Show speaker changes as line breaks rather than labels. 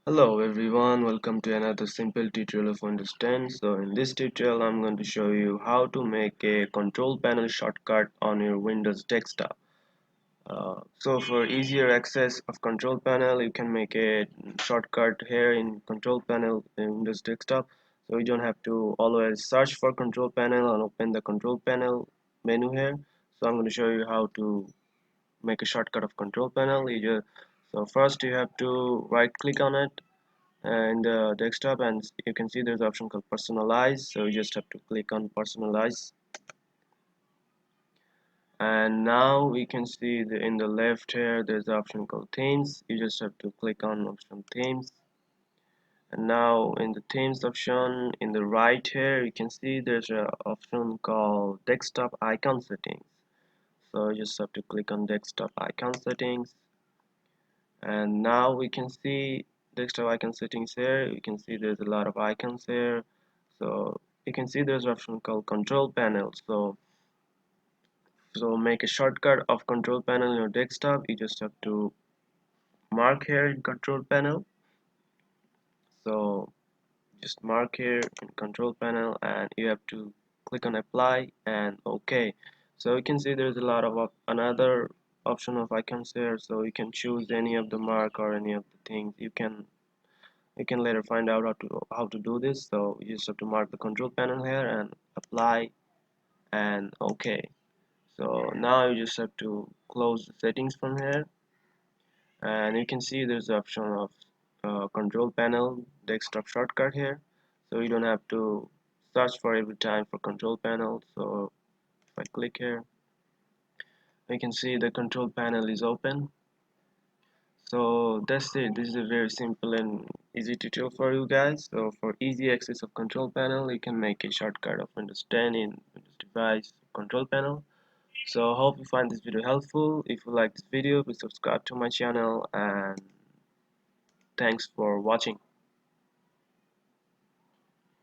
Hello everyone, welcome to another simple tutorial of Understand. So in this tutorial I'm going to show you how to make a control panel shortcut on your Windows desktop. So for easier access of control panel, you can make a shortcut here in control panel in Windows desktop. So you don't have to always search for control panel and open the control panel menu here. So I'm going to show you how to make a shortcut of control panel. So first you have to right click on it and desktop, and you can see there's an option called personalize. So you just have to click on personalize, and now we can see in the left here there's an option called themes. You just have to click on option themes, and now in the themes option in the right here you can see there's an option called desktop icon settings. So you just have to click on desktop icon settings, and now we can see desktop icon settings here. You can see there's a lot of icons here. So you can see there's an option called control panel. So make a shortcut of control panel in your desktop. You just have to mark here in control panel. So just mark here in control panel, and you have to click on apply and OK. So you can see there's a lot of another option of icons here. So you can choose any of the mark or any of the things. You can later find out how to do this. So you just have to mark the control panel here and apply and OK. So now you just have to close the settings from here, and you can see there's the option of control panel desktop shortcut here. So you don't have to search for every time for control panel. So if I click here, you can see the control panel is open. So that's it. This is a very simple and easy tutorial for you guys. So for easy access of control panel, you can make a shortcut of Windows 10 in Windows device control panel. So hope you find this video helpful. If you like this video, please subscribe to my channel, and thanks for watching.